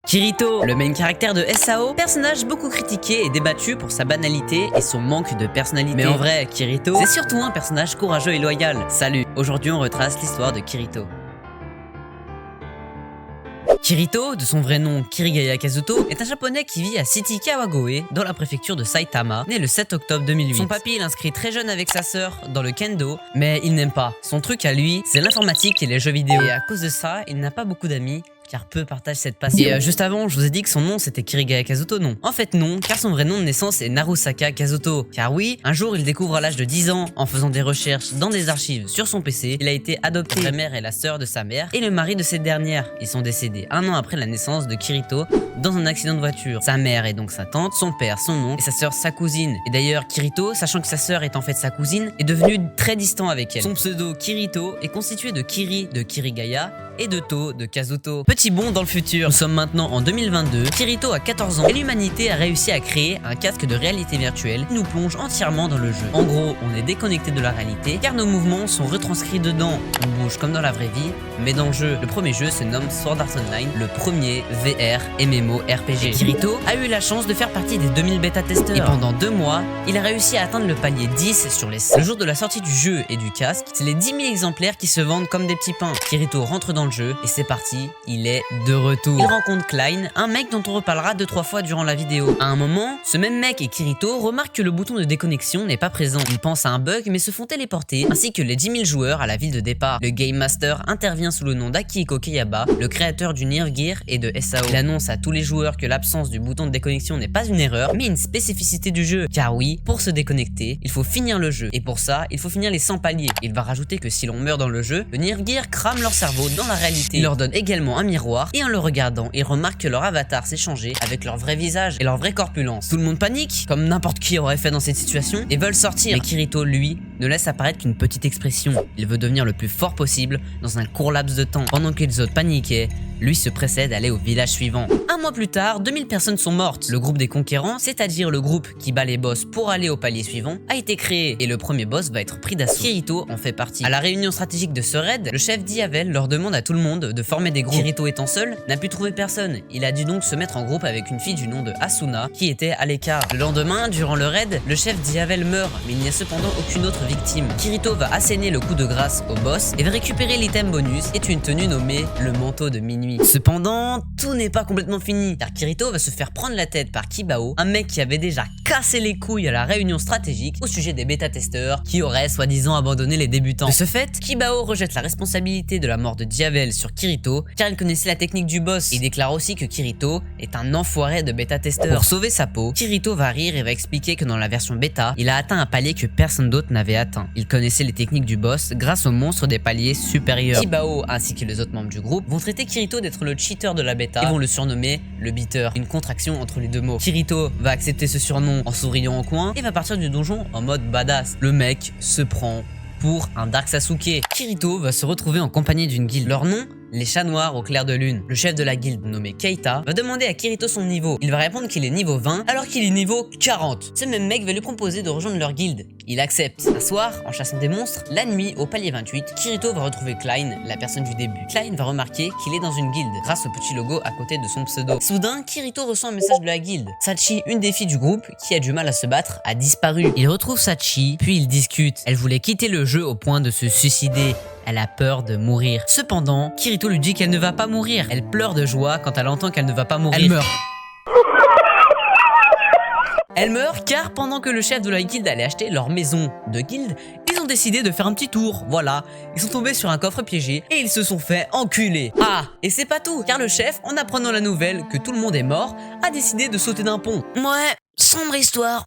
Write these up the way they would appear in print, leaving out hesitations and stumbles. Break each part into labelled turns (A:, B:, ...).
A: Kirito, le main caractère de SAO, personnage beaucoup critiqué et débattu pour sa banalité et son manque de personnalité. Mais en vrai, Kirito, c'est surtout un personnage courageux et loyal. Salut, aujourd'hui on retrace l'histoire de Kirito. Kirito, de son vrai nom Kirigaya Kazuto, est un japonais qui vit à City Kawagoe, dans la préfecture de Saitama, né le 7 octobre 2008. Son papy l'inscrit très jeune avec sa sœur dans le kendo, mais il n'aime pas. Son truc à lui, c'est l'informatique et les jeux vidéo. Et à cause de ça, il n'a pas beaucoup d'amis, car peu partagent cette passion. Et juste avant, je vous ai dit que son nom c'était Kirigaya Kazuto, non. En fait non, car son vrai nom de naissance est Narusaka Kazuto. Car oui, un jour il découvre à l'âge de 10 ans, en faisant des recherches dans des archives sur son PC, il a été adopté. Sa mère est la sœur de sa mère et le mari de cette dernière. Ils sont décédés un an après la naissance de Kirito dans un accident de voiture. Sa mère est donc sa tante, son père, son oncle et sa sœur sa cousine. Et d'ailleurs Kirito, sachant que sa sœur est en fait sa cousine, est devenu très distant avec elle. Son pseudo Kirito est constitué de Kiri de Kirigaya et de To de Kazuto. Petit bond dans le futur, nous sommes maintenant en 2022, Kirito a 14 ans et l'humanité a réussi à créer un casque de réalité virtuelle qui nous plonge entièrement dans le jeu. En gros, on est déconnecté de la réalité car nos mouvements sont retranscrits dedans. On bouge comme dans la vraie vie, mais dans le jeu. Le premier jeu se nomme Sword Art Online, le premier VR MMORPG. Et Kirito a eu la chance de faire partie des 2000 bêta-testeurs. Et pendant 2 mois, il a réussi à atteindre le palier 10 sur les 100. Le jour de la sortie du jeu et du casque, c'est les 10 000 exemplaires qui se vendent comme des petits pains. Kirito rentre dans le jeu et c'est parti, il est de retour. Il rencontre Klein, un mec dont on reparlera 2-3 fois durant la vidéo. À un moment, ce même mec et Kirito remarquent que le bouton de déconnexion n'est pas présent. Ils pensent à un bug mais se font téléporter, ainsi que les 10 000 joueurs à la ville de départ. Le Game Master intervient sous le nom d'Akihiko Keyaba, le créateur du Nier Gear et de SAO. Il annonce à tous les joueurs que l'absence du bouton de déconnexion n'est pas une erreur, mais une spécificité du jeu. Car oui, pour se déconnecter, il faut finir le jeu. Et pour ça, il faut finir les 100 paliers. Il va rajouter que si l'on meurt dans le jeu, le Nier Gear crame leur cerveau dans la réalité. Il leur donne également un miroir et en le regardant, ils remarquent que leur avatar s'est changé avec leur vrai visage et leur vraie corpulence. Tout le monde panique, comme n'importe qui aurait fait dans cette situation, et veulent sortir. Mais Kirito, lui, ne laisse apparaître qu'une petite expression. Il veut devenir le plus fort possible dans un court laps de temps. Pendant que les autres paniquaient, lui se précède d'aller au village suivant. Un mois plus tard, 2000 personnes sont mortes. Le groupe des conquérants, c'est-à-dire le groupe qui bat les boss pour aller au palier suivant, a été créé et le premier boss va être pris d'assaut. Kirito en fait partie. À la réunion stratégique de ce raid, le chef Diavel leur demande à tout le monde de former des groupes. Kirito étant seul, n'a pu trouver personne. Il a dû donc se mettre en groupe avec une fille du nom de Asuna qui était à l'écart. Le lendemain, durant le raid, le chef Diavel meurt, mais il n'y a cependant aucune autre victime. Kirito va asséner le coup de grâce au boss et va récupérer l'item bonus et une tenue nommée le manteau de minuit. Cependant, tout n'est pas complètement fini, car Kirito va se faire prendre la tête par Kibao, un mec qui avait déjà cassé les couilles à la réunion stratégique au sujet des bêta-testeurs qui auraient soi-disant abandonné les débutants. De ce fait, Kibao rejette la responsabilité de la mort de Diavel sur Kirito, car il connaissait la technique du boss. Il déclare aussi que Kirito est un enfoiré de bêta-testeur. Pour sauver sa peau, Kirito va rire et va expliquer que dans la version bêta, il a atteint un palier que personne d'autre n'avait atteint. Il connaissait les techniques du boss grâce aux monstres des paliers supérieurs. Kibao ainsi que les autres membres du groupe vont traiter Kirito d'être le cheater de la bêta et vont le surnommer le beater, une contraction entre les deux mots. Kirito va accepter ce surnom en souriant en coin et va partir du donjon en mode badass. Le mec se prend pour un Dark Sasuke. Kirito va se retrouver en compagnie d'une guilde. Leur nom, les Chats Noirs au clair de lune. Le chef de la guilde, nommé Keita, va demander à Kirito son niveau. Il va répondre qu'il est niveau 20 alors qu'il est niveau 40. Ce même mec va lui proposer de rejoindre leur guilde. Il accepte. Un soir, en chassant des monstres, la nuit, au palier 28, Kirito va retrouver Klein, la personne du début. Klein va remarquer qu'il est dans une guilde grâce au petit logo à côté de son pseudo. Soudain, Kirito reçoit un message de la guilde. Sachi, une des filles du groupe, qui a du mal à se battre, a disparu. Il retrouve Sachi, puis ils discutent. Elle voulait quitter le jeu au point de se suicider. Elle a peur de mourir. Cependant, Kirito lui dit qu'elle ne va pas mourir. Elle pleure de joie quand elle entend qu'elle ne va pas mourir. Elle meurt. Elle meurt car pendant que le chef de la guilde allait acheter leur maison de guilde, ils ont décidé de faire un petit tour, voilà. Ils sont tombés sur un coffre piégé et ils se sont fait enculer. Ah, et c'est pas tout, car le chef, en apprenant la nouvelle que tout le monde est mort, a décidé de sauter d'un pont. Ouais, sombre histoire.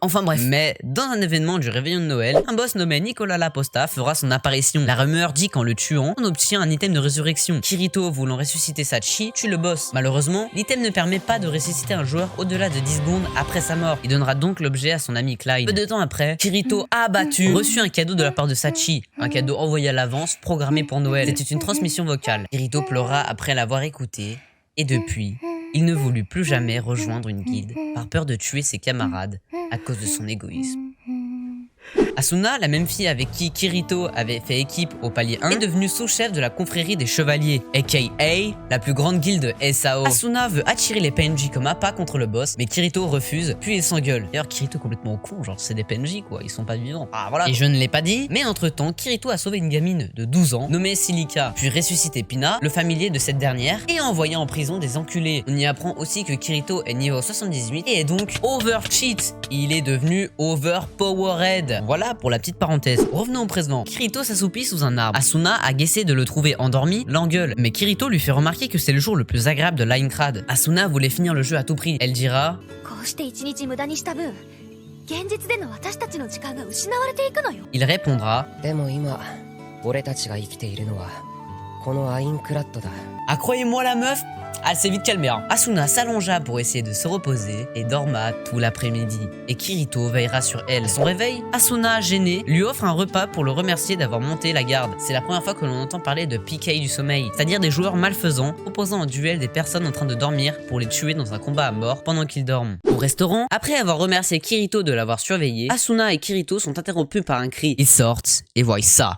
A: Enfin bref. Mais dans un événement du réveillon de Noël, un boss nommé Nicolas Laposta fera son apparition. La rumeur dit qu'en le tuant, on obtient un item de résurrection. Kirito, voulant ressusciter Sachi, tue le boss. Malheureusement, l'item ne permet pas de ressusciter un joueur au-delà de 10 secondes après sa mort. Il donnera donc l'objet à son ami Klein. Peu de temps après, Kirito, abattu, reçut un cadeau de la part de Sachi. Un cadeau envoyé à l'avance, programmé pour Noël. C'était une transmission vocale. Kirito pleura après l'avoir écouté. Et depuis, il ne voulut plus jamais rejoindre une guilde par peur de tuer ses camarades à cause de son égoïsme. Asuna, la même fille avec qui Kirito avait fait équipe au palier 1, est devenue sous-chef de la confrérie des chevaliers, aka la plus grande guilde SAO. Asuna veut attirer les PNJ comme appât contre le boss, mais Kirito refuse, puis il s'engueule. D'ailleurs, Kirito est complètement con, genre c'est des PNJ quoi, ils sont pas vivants. Ah voilà. Et je ne l'ai pas dit, mais entre temps, Kirito a sauvé une gamine de 12 ans, nommée Silica, puis ressuscité Pina, le familier de cette dernière, et a envoyé en prison des enculés. On y apprend aussi que Kirito est niveau 78 et est donc overcheat. Il est devenu overpowered. Voilà pour la petite parenthèse. Revenons au présent. Kirito s'assoupit sous un arbre. Asuna a guessé de le trouver endormi, l'engueule, mais Kirito lui fait remarquer que c'est le jour le plus agréable de Linecrad. Asuna voulait finir le jeu à tout prix. Elle dira: il répondra: ah, croyez-moi la meuf, elle s'est vite calmée. Asuna s'allongea pour essayer de se reposer et dorma tout l'après-midi. Et Kirito veillera sur elle. À son réveil, Asuna, gênée, lui offre un repas pour le remercier d'avoir monté la garde. C'est la première fois que l'on entend parler de PK du sommeil, c'est-à-dire des joueurs malfaisants proposant en duel des personnes en train de dormir pour les tuer dans un combat à mort pendant qu'ils dorment. Au restaurant, après avoir remercié Kirito de l'avoir surveillé, Asuna et Kirito sont interrompus par un cri. Ils sortent et voient ça.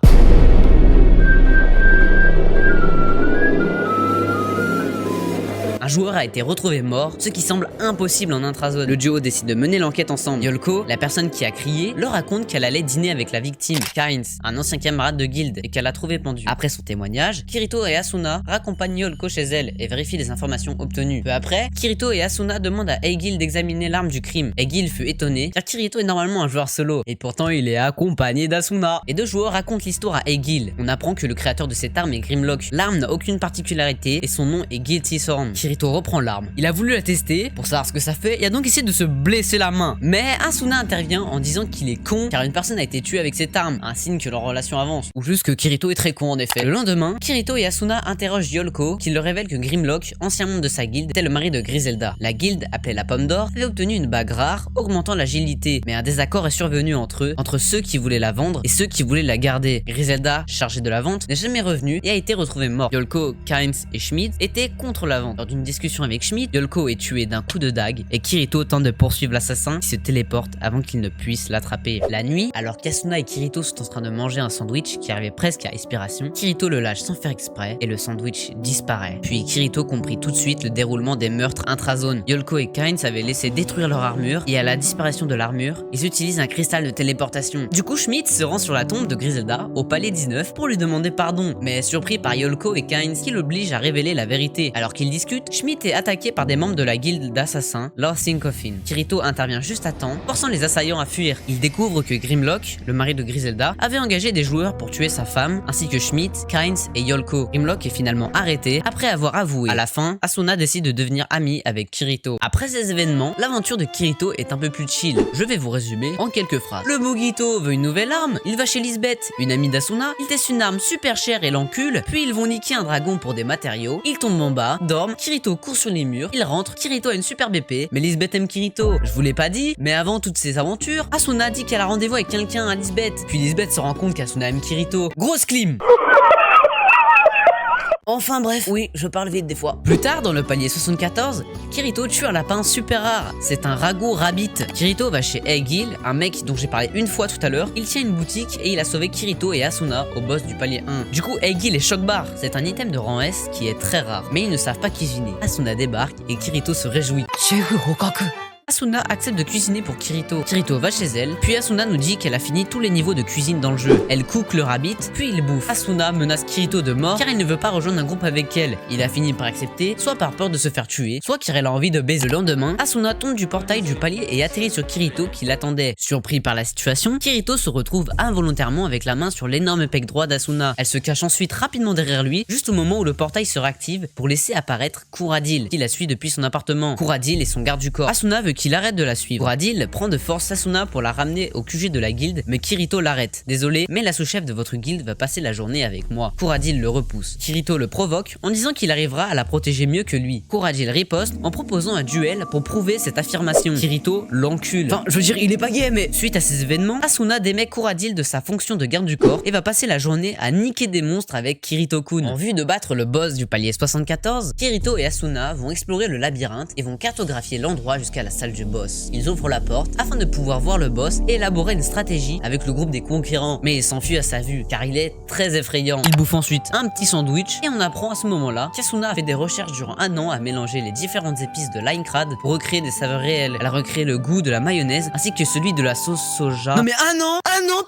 A: Un joueur a été retrouvé mort, ce qui semble impossible en intrazone. Le duo décide de mener l'enquête ensemble. Yolko, la personne qui a crié, leur raconte qu'elle allait dîner avec la victime, Kynes, un ancien camarade de guilde, et qu'elle a trouvé pendu. Après son témoignage, Kirito et Asuna raccompagnent Yolko chez elle et vérifient les informations obtenues. Peu après, Kirito et Asuna demandent à Eigil d'examiner l'arme du crime. Eigil fut étonné, car Kirito est normalement un joueur solo, et pourtant il est accompagné d'Asuna. Les deux joueurs racontent l'histoire à Eigil. On apprend que le créateur de cette arme est Grimlock. L'arme n'a aucune particularité, et son nom est Guilty Sword. Kirito reprend l'arme. Il a voulu la tester pour savoir ce que ça fait et a donc essayé de se blesser la main. Mais Asuna intervient en disant qu'il est con car une personne a été tuée avec cette arme, un signe que leur relation avance. Ou juste que Kirito est très con en effet. Le lendemain, Kirito et Asuna interrogent Yolko qui leur révèle que Grimlock, ancien membre de sa guilde, était le mari de Griselda. La guilde, appelée la Pomme d'Or, avait obtenu une bague rare, augmentant l'agilité. Mais un désaccord est survenu entre ceux qui voulaient la vendre et ceux qui voulaient la garder. Griselda, chargée de la vente, n'est jamais revenue et a été retrouvée morte. Yolko, Kynes et Schmidt étaient contre la vente. Lors d'une discussion avec Schmidt, Yolko est tué d'un coup de dague et Kirito tente de poursuivre l'assassin qui se téléporte avant qu'il ne puisse l'attraper. La nuit, alors qu'Asuna et Kirito sont en train de manger un sandwich qui arrivait presque à expiration, Kirito le lâche sans faire exprès et le sandwich disparaît. Puis Kirito comprit tout de suite le déroulement des meurtres intrazone. Yolko et Kynes avaient laissé détruire leur armure et à la disparition de l'armure, ils utilisent un cristal de téléportation. Du coup, Schmidt se rend sur la tombe de Griselda au palais 19 pour lui demander pardon, mais surpris par Yolko et Kynes qui l'obligent à révéler la vérité. Alors qu'ils discutent, Schmidt est attaqué par des membres de la guilde d'assassins Lothing Coffin. Kirito intervient juste à temps, forçant les assaillants à fuir. Il découvre que Grimlock, le mari de Griselda, avait engagé des joueurs pour tuer sa femme, ainsi que Schmidt, Kynes et Yolko. Grimlock est finalement arrêté après avoir avoué. À la fin, Asuna décide de devenir amie avec Kirito. Après ces événements, l'aventure de Kirito est un peu plus chill. Je vais vous résumer en quelques phrases. Le Mogito veut une nouvelle arme, il va chez Lisbeth, une amie d'Asuna, il teste une arme super chère et l'encule, puis ils vont niquer un dragon pour des matériaux, ils tombent en bas, dorment, Kirito court sur les murs, il rentre, Kirito a une super BP, mais Lisbeth aime Kirito. Je vous l'ai pas dit, mais avant toutes ces aventures, Asuna dit qu'elle a rendez-vous avec quelqu'un à Lisbeth. Puis Lisbeth se rend compte qu'Asuna aime Kirito. Grosse clim. Enfin bref, oui, je parle vite des fois. Plus tard, dans le palier 74, Kirito tue un lapin super rare. C'est un ragout rabbit. Kirito va chez Eigil, un mec dont j'ai parlé une fois tout à l'heure. Il tient une boutique et il a sauvé Kirito et Asuna au boss du palier 1. Du coup, Eigil est choc-bar. C'est un item de rang S qui est très rare, mais ils ne savent pas cuisiner. Asuna débarque et Kirito se réjouit. Asuna accepte de cuisiner pour Kirito. Kirito va chez elle, puis Asuna nous dit qu'elle a fini tous les niveaux de cuisine dans le jeu. Elle cook le rabbit, puis il bouffe. Asuna menace Kirito de mort car il ne veut pas rejoindre un groupe avec elle. Il a fini par accepter, soit par peur de se faire tuer, soit car elle a envie de baiser. Le lendemain, Asuna tombe du portail du palier et atterrit sur Kirito qui l'attendait. Surpris par la situation, Kirito se retrouve involontairement avec la main sur l'énorme pec droit d'Asuna. Elle se cache ensuite rapidement derrière lui, juste au moment où le portail se réactive pour laisser apparaître Kuradil, qui la suit depuis son appartement. Kuradil est son garde du corps. Asuna veut qu'il arrête de la suivre. Kuradil prend de force Asuna pour la ramener au QG de la guilde, mais Kirito l'arrête. Désolé, mais la sous-chef de votre guilde va passer la journée avec moi. Kuradil le repousse. Kirito le provoque en disant qu'il arrivera à la protéger mieux que lui. Kuradil riposte en proposant un duel pour prouver cette affirmation. Kirito l'encule. Enfin, je veux dire, il est pas gay, mais suite à ces événements, Asuna démet Kuradil de sa fonction de garde du corps et va passer la journée à niquer des monstres avec Kirito-kun. En vue de battre le boss du palier 74, Kirito et Asuna vont explorer le labyrinthe et vont cartographier l'endroit jusqu'à la salle salle du boss. Ils ouvrent la porte afin de pouvoir voir le boss et élaborer une stratégie avec le groupe des conquérants, mais il s'enfuit à sa vue car il est très effrayant. Il bouffe ensuite un petit sandwich et on apprend à ce moment-là qu'Asuna a fait des recherches durant un an à mélanger les différentes épices de Linecrad pour recréer des saveurs réelles. Elle a recréé le goût de la mayonnaise ainsi que celui de la sauce soja.
B: Non mais un an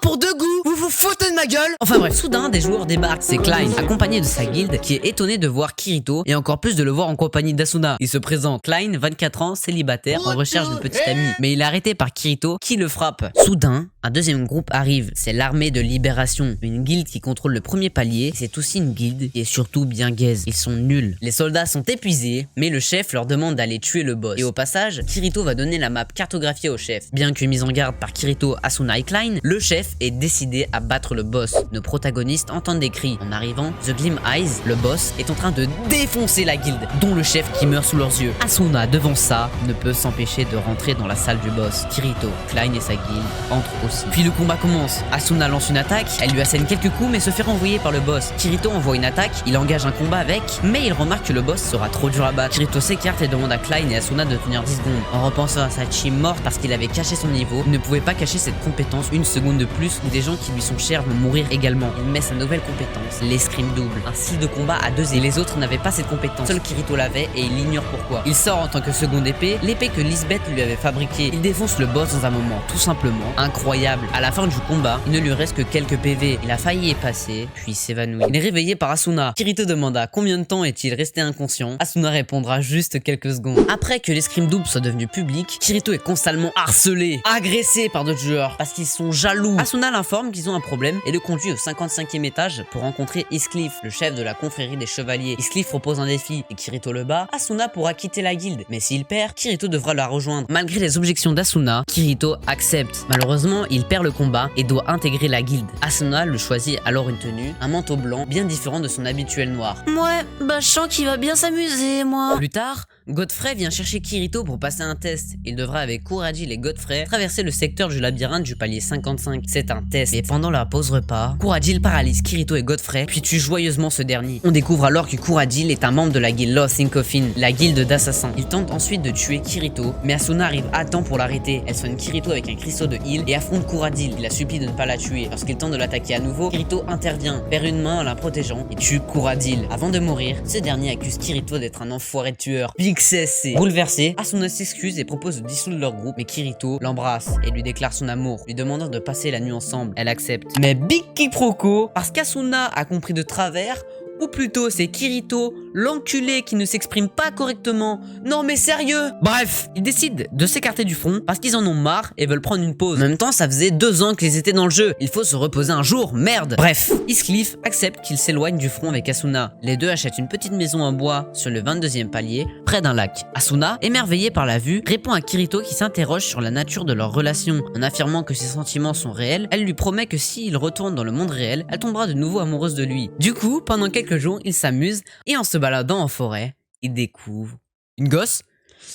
B: pour 2 goûts. Vous vous foutez de ma gueule.
A: Enfin bref, soudain des joueurs débarquent. C'est Klein, accompagné de sa guilde, qui est étonné de voir Kirito et encore plus de le voir en compagnie d'Asuna. Il se présente, Klein, 24 ans, célibataire, en recherche de petite amie. Mais il est arrêté par Kirito qui le frappe. Soudain, un deuxième groupe arrive, c'est l'armée de libération, une guilde qui contrôle le premier palier. C'est aussi une guilde qui est surtout bien gaze. Ils sont nuls. Les soldats sont épuisés, mais le chef leur demande d'aller tuer le boss. Et au passage, Kirito va donner la map cartographiée au chef. Bien que mis en garde par Kirito, Asuna et Klein, le chef est décidé à battre le boss. Nos protagonistes entendent des cris. En arrivant, The Glim Eyes, le boss, est en train de défoncer la guilde, dont le chef qui meurt sous leurs yeux. Asuna, devant ça, ne peut s'empêcher de rentrer dans la salle du boss. Kirito, Klein et sa guilde entrent aussi. Puis le combat commence. Asuna lance une attaque, elle lui assène quelques coups mais se fait renvoyer par le boss. Kirito envoie une attaque, il engage un combat avec, mais il remarque que le boss sera trop dur à battre. Kirito s'écarte et demande à Klein et Asuna de tenir 10 secondes. En repensant à sa team morte parce qu'il avait caché son niveau, il ne pouvait pas cacher cette compétence une seconde de plus ou des gens qui lui sont chers vont mourir également. Il met sa nouvelle compétence, l'escrime double. Un style de combat à 2 et les autres n'avaient pas cette compétence. Seul Kirito l'avait et il ignore pourquoi. Il sort en tant que seconde épée, l'épée que Lisbeth lui avait fabriquée. Il défonce le boss dans un moment tout simplement incroyable. À la fin du combat, il ne lui reste que quelques PV. Il a failli y passer, puis s'évanouit. Il est réveillé par Asuna. Kirito demanda combien de temps est-il resté inconscient. Asuna répondra juste quelques secondes. Après que l'escrime double soit devenu public, Kirito est constamment harcelé, agressé par d'autres joueurs parce qu'ils sont jaloux. Asuna l'informe qu'ils ont un problème et le conduit au 55e étage pour rencontrer Heathcliff, le chef de la confrérie des chevaliers. Heathcliff propose un défi et Kirito le bat. Asuna pourra quitter la guilde, mais s'il perd, Kirito devra la rejoindre. Malgré les objections d'Asuna, Kirito accepte. Malheureusement, il perd le combat et doit intégrer la guilde. Asuna le choisit alors une tenue, un manteau blanc bien différent de son habituel noir.
B: Ouais, bah je sens qu'il va bien s'amuser, moi.
A: Plus tard, Godfrey vient chercher Kirito pour passer un test. Il devra avec Kurajil et Godfrey traverser le secteur du labyrinthe du palier 55. C'est un test. Mais pendant la pause repas, Kurajil paralyse Kirito et Godfrey puis tue joyeusement ce dernier. On découvre alors que Kurajil est un membre de la guilde Lost in Coffin, la guilde d'assassins. Il tente ensuite de tuer Kirito, mais Asuna arrive à temps pour l'arrêter. Elle soigne Kirito avec un cristaux de heal et affronte Kurajil. Il la supplie de ne pas la tuer. Lorsqu'il tente de l'attaquer à nouveau, Kirito intervient, perd une main en la protégeant et tue Kurajil. Avant de mourir, ce dernier accuse Kirito d'être un enfoiré de tueur. Big CSC. Bouleversé, Asuna s'excuse et propose de dissoudre leur groupe, mais Kirito l'embrasse et lui déclare son amour, lui demandant de passer la nuit ensemble. Elle accepte. Mais big quiproquo, parce qu'Asuna a compris de travers, ou plutôt c'est Kirito, l'enculé qui ne s'exprime pas correctement. Non mais sérieux. Bref, ils décident de s'écarter du front parce qu'ils en ont marre et veulent prendre une pause. En même temps, ça faisait 2 ans qu'ils étaient dans le jeu. Il faut se reposer un jour, merde. Bref, Heathcliff accepte qu'il s'éloigne du front avec Asuna. Les deux achètent une petite maison en bois sur le 22e palier, près d'un lac. Asuna, émerveillée par la vue, répond à Kirito qui s'interroge sur la nature de leur relation. En affirmant que ses sentiments sont réels, elle lui promet que s'il retourne dans le monde réel, elle tombera de nouveau amoureuse de lui. Du coup, pendant quelques jours, ils s'amusent et en se baladant en forêt, ils découvrent une gosse.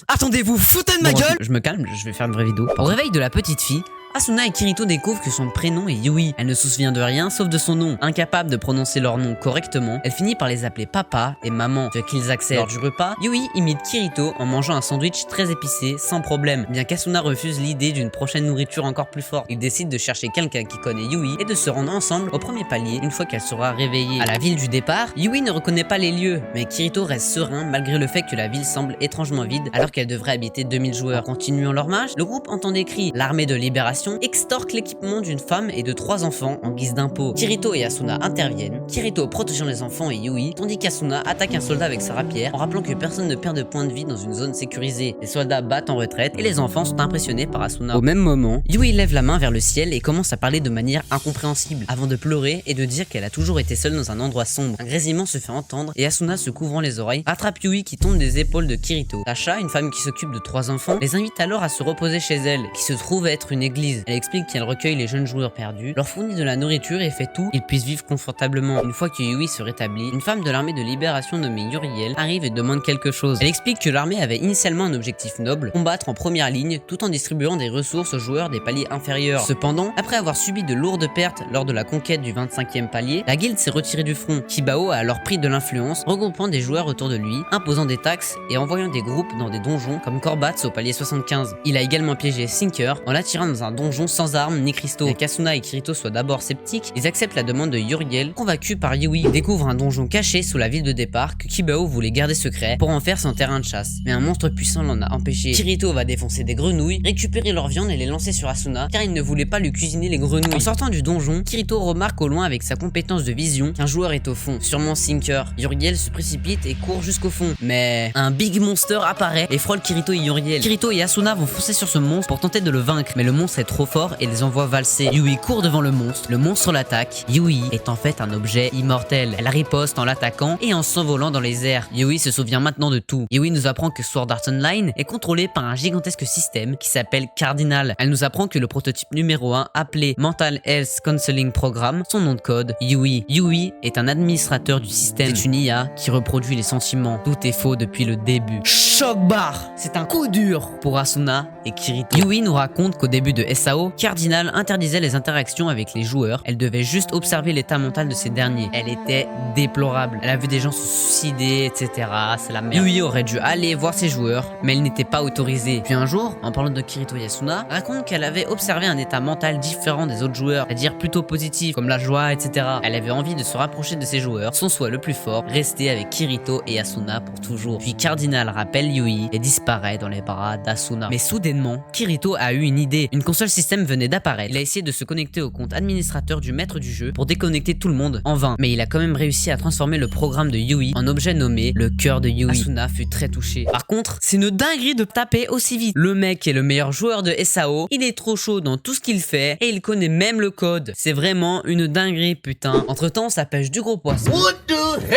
B: Attendez, vous foutez de ma gueule.
A: Je me calme, je vais faire une vraie vidéo. Au réveil de la petite fille, Asuna et Kirito découvrent que son prénom est Yui. Elle ne se souvient de rien sauf de son nom. Incapable de prononcer leur nom correctement, elle finit par les appeler papa et maman, ce qu'ils acceptent. Lors du repas, Yui imite Kirito en mangeant un sandwich très épicé sans problème. Bien qu'Asuna refuse l'idée d'une prochaine nourriture encore plus forte, ils décident de chercher quelqu'un qui connaît Yui et de se rendre ensemble au premier palier une fois qu'elle sera réveillée. À la ville du départ, Yui ne reconnaît pas les lieux, mais Kirito reste serein malgré le fait que la ville semble étrangement vide alors qu'elle devrait habiter 2000 joueurs. Continuant leur marche, le groupe entend des cris. L'armée de libération extorque l'équipement d'une femme et de 3 enfants en guise d'impôt. Kirito et Asuna interviennent, Kirito protégeant les enfants et Yui, tandis qu'Asuna attaque un soldat avec sa rapière en rappelant que personne ne perd de points de vie dans une zone sécurisée. Les soldats battent en retraite et les enfants sont impressionnés par Asuna. Au même moment, Yui lève la main vers le ciel et commence à parler de manière incompréhensible, avant de pleurer et de dire qu'elle a toujours été seule dans un endroit sombre. Un grésillement se fait entendre et Asuna, se couvrant les oreilles, attrape Yui qui tombe des épaules de Kirito. Tasha, une femme qui s'occupe de 3 enfants, les invite alors à se reposer chez elle, qui se trouve être une église. utilise. Elle explique qu'elle recueille les jeunes joueurs perdus, leur fournit de la nourriture et fait tout qu'ils puissent vivre confortablement. Une fois que Yui se rétablit, une femme de l'armée de libération nommée Uriel arrive et demande quelque chose. Elle explique que l'armée avait initialement un objectif noble, combattre en première ligne tout en distribuant des ressources aux joueurs des paliers inférieurs. Cependant, après avoir subi de lourdes pertes lors de la conquête du 25e palier, la guilde s'est retirée du front. Kibao a alors pris de l'influence, regroupant des joueurs autour de lui, imposant des taxes et envoyant des groupes dans des donjons comme Korbats au palier 75. Il a également piégé Sinker en l'attirant dans un donjon sans armes ni cristaux. Et qu'Asuna et Kirito soient d'abord sceptiques, ils acceptent la demande de Uriel, convaincus par Yui. Ils découvrent un donjon caché sous la ville de départ que Kibao voulait garder secret pour en faire son terrain de chasse. Mais un monstre puissant l'en a empêché. Kirito va défoncer des grenouilles, récupérer leur viande et les lancer sur Asuna car il ne voulait pas lui cuisiner les grenouilles. En sortant du donjon, Kirito remarque au loin avec sa compétence de vision qu'un joueur est au fond, sûrement Sinker. Uriel se précipite et court jusqu'au fond. Mais un big monster apparaît et frôle Kirito et Uriel. Kirito et Asuna vont foncer sur ce monstre pour tenter de le vaincre, mais le monstre est trop fort et les envoie valser. Yui court devant le monstre l'attaque. Yui est en fait un objet immortel. Elle riposte en l'attaquant et en s'envolant dans les airs. Yui se souvient maintenant de tout. Yui nous apprend que Sword Art Online est contrôlé par un gigantesque système qui s'appelle Cardinal. Elle nous apprend que le prototype numéro 1 appelé Mental Health Counseling Program, son nom de code, Yui. Yui est un administrateur du système. C'est une IA qui reproduit les sentiments. Tout est faux depuis le début. Choc barre! C'est un coup dur pour Asuna et Kirito. Yui nous raconte qu'au début de SAO, Cardinal interdisait les interactions avec les joueurs. Elle devait juste observer l'état mental de ces derniers. Elle était déplorable. Elle a vu des gens se suicider, etc. C'est la merde. Yui aurait dû aller voir ses joueurs, mais elle n'était pas autorisée. Puis un jour, en parlant de Kirito et Asuna, raconte qu'elle avait observé un état mental différent des autres joueurs, c'est-à-dire plutôt positif, comme la joie, etc. Elle avait envie de se rapprocher de ses joueurs, son souhait le plus fort, rester avec Kirito et Asuna pour toujours. Puis Cardinal rappelle Yui et disparaît dans les bras d'Asuna. Mais soudainement, Kirito a eu une idée. Une console système venait d'apparaître. Il a essayé de se connecter au compte administrateur du maître du jeu pour déconnecter tout le monde, en vain. Mais il a quand même réussi à transformer le programme de Yui en objet nommé le cœur de Yui. Asuna fut très touchée. Par contre, c'est une dinguerie de taper aussi vite. Le mec est le meilleur joueur de SAO, il est trop chaud dans tout ce qu'il fait et il connaît même le code. C'est vraiment une dinguerie, putain. Entre temps, ça pêche du gros poisson. What the hell?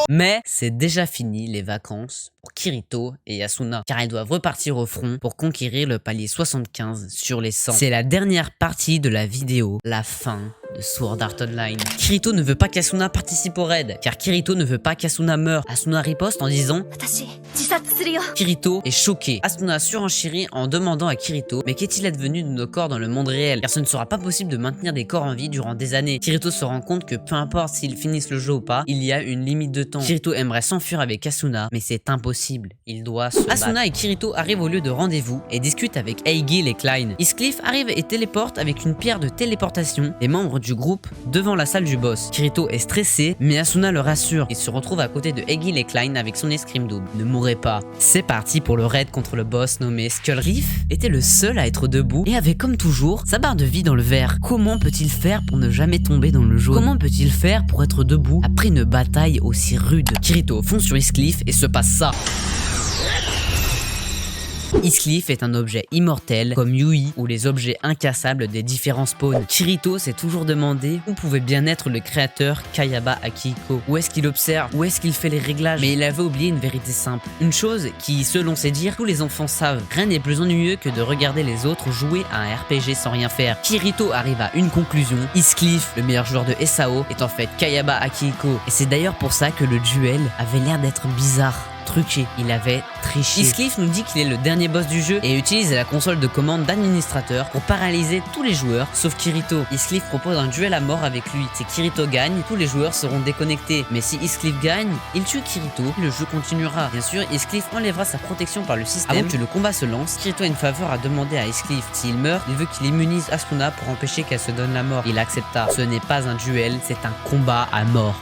A: Mais c'est déjà fini les vacances pour Kirito et Asuna, car elles doivent repartir au front pour conquérir le palier 75 sur les 100. C'est la dernière partie de la vidéo, la fin de Sword Art Online. Kirito ne veut pas qu'Asuna participe au raid, car Kirito ne veut pas qu'Asuna meure. Asuna riposte en disant Kirito est choqué. Asuna surenchérit en demandant à Kirito mais qu'est-il advenu de nos corps dans le monde réel, car ce ne sera pas possible de maintenir des corps en vie durant des années. Kirito se rend compte que peu importe s'ils finissent le jeu ou pas, il y a une limite de temps. Kirito aimerait s'enfuir avec Asuna, mais c'est impossible. Il doit se battre. Asuna et Kirito arrivent au lieu de rendez-vous et discutent avec Eigil et Klein. Heathcliff arrive et téléporte avec une pierre de téléportation les membres du groupe devant la salle du boss. Kirito est stressé, mais Asuna le rassure. Il se retrouve à côté de Eigil et Klein avec son escrime double. Ne mourrez pas. C'est parti pour le raid contre le boss nommé Skull Reef. Était le seul à être debout et avait comme toujours sa barre de vie dans le verre. Comment peut-il faire pour ne jamais tomber dans le jaune? Comment peut-il faire pour être debout après une bataille aussi rude? Kirito fonce sur Heathcliff et se passe ça. Heathcliff est un objet immortel comme Yui ou les objets incassables des différents spawns. Kirito s'est toujours demandé où pouvait bien être le créateur Kayaba Akihiko. Où est-ce qu'il observe? Où est-ce qu'il fait les réglages? Mais il avait oublié une vérité simple. Une chose qui, selon ses dires, tous les enfants savent. Rien n'est plus ennuyeux que de regarder les autres jouer à un RPG sans rien faire. Kirito arrive à une conclusion. Heathcliff, le meilleur joueur de SAO, est en fait Kayaba Akihiko. Et c'est d'ailleurs pour ça que le duel avait l'air d'être bizarre. Truqué, il avait triché. Heathcliff nous dit qu'il est le dernier boss du jeu et utilise la console de commande d'administrateur pour paralyser tous les joueurs sauf Kirito. Heathcliff propose un duel à mort avec lui. Si Kirito gagne, tous les joueurs seront déconnectés. Mais si Heathcliff gagne, il tue Kirito et le jeu continuera. Bien sûr, Heathcliff enlèvera sa protection par le système. Avant que le combat se lance, Kirito a une faveur à demander à Heathcliff. S'il meurt, il veut qu'il immunise Asuna pour empêcher qu'elle se donne la mort. Il accepta. Ce n'est pas un duel, c'est un combat à mort.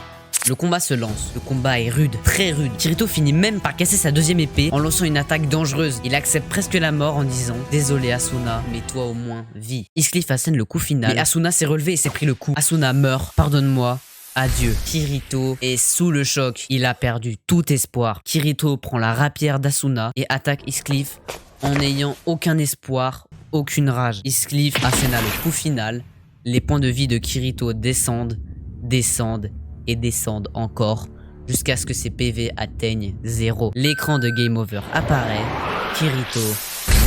A: Le combat se lance, le combat est rude, très rude. Kirito finit même par casser sa deuxième épée en lançant une attaque dangereuse. Il accepte presque la mort en disant « Désolé Asuna, mais toi au moins, vis ». Heathcliff assène le coup final, mais Asuna s'est relevé et s'est pris le coup. Asuna meurt, pardonne-moi. Adieu. Kirito est sous le choc, il a perdu tout espoir. Kirito prend la rapière d'Asuna et attaque Heathcliff en n'ayant aucun espoir, aucune rage. Heathcliff assèna le coup final, les points de vie de Kirito descendent et descendent encore jusqu'à ce que ses PV atteignent 0. L'écran de Game Over apparaît, Kirito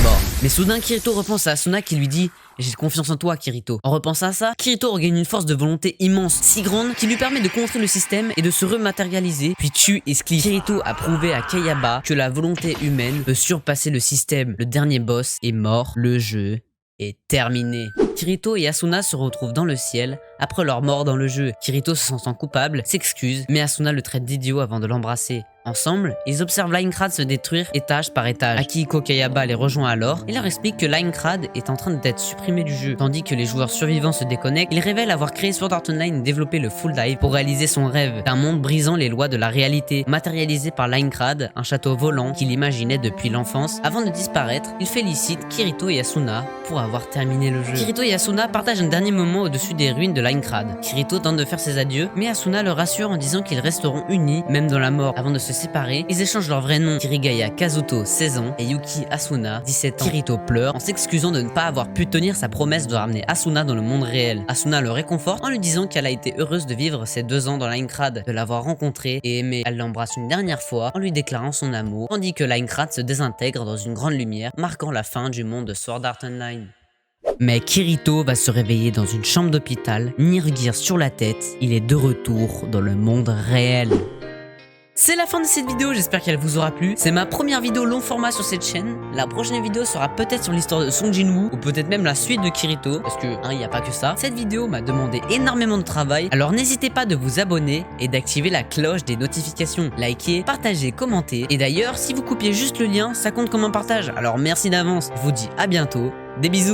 A: mort. Mais soudain Kirito repense à Asuna qui lui dit « J'ai confiance en toi Kirito ». En repensant à ça, Kirito regagne une force de volonté immense, si grande, qui lui permet de contrer le système et de se rematérialiser, puis tue Escliffe. Kirito a prouvé à Kayaba que la volonté humaine peut surpasser le système. Le dernier boss est mort, le jeu est terminé. Kirito et Asuna se retrouvent dans le ciel après leur mort dans le jeu. Kirito se sentant coupable, s'excuse, mais Asuna le traite d'idiot avant de l'embrasser. Ensemble, ils observent Lincrad se détruire étage par étage. Akihiko Kayaba les rejoint alors et leur explique que Lincrad est en train d'être supprimé du jeu. Tandis que les joueurs survivants se déconnectent, il révèle avoir créé Sword Art Online et développé le Full Dive pour réaliser son rêve d'un monde brisant les lois de la réalité, matérialisé par Lincrad, un château volant qu'il imaginait depuis l'enfance. Avant de disparaître, il félicite Kirito et Asuna pour avoir terminé le jeu. Kirito et Asuna partagent un dernier moment au-dessus des ruines de Lincrad. Kirito tente de faire ses adieux, mais Asuna le rassure en disant qu'ils resteront unis, même dans la mort. Avant de se séparer, ils échangent leurs vrais noms, Kirigaya Kazuto, 16 ans, et Yuki Asuna, 17 ans. Kirito pleure en s'excusant de ne pas avoir pu tenir sa promesse de ramener Asuna dans le monde réel. Asuna le réconforte en lui disant qu'elle a été heureuse de vivre ses 2 ans dans Lincrad, de l'avoir rencontré et aimé. Elle l'embrasse une dernière fois en lui déclarant son amour, tandis que Lincrad se désintègre dans une grande lumière, marquant la fin du monde de Sword Art Online. Mais Kirito va se réveiller dans une chambre d'hôpital, Nirgir sur la tête, il est de retour dans le monde réel. C'est la fin de cette vidéo, j'espère qu'elle vous aura plu. C'est ma première vidéo long format sur cette chaîne. La prochaine vidéo sera peut-être sur l'histoire de Song Jinwoo ou peut-être même la suite de Kirito, parce que il n'y a pas que ça. Cette vidéo m'a demandé énormément de travail, alors n'hésitez pas de vous abonner et d'activer la cloche des notifications. Likez, partagez, commentez. Et d'ailleurs, si vous coupiez juste le lien, ça compte comme un partage. Alors merci d'avance. Je vous dis à bientôt. Des bisous.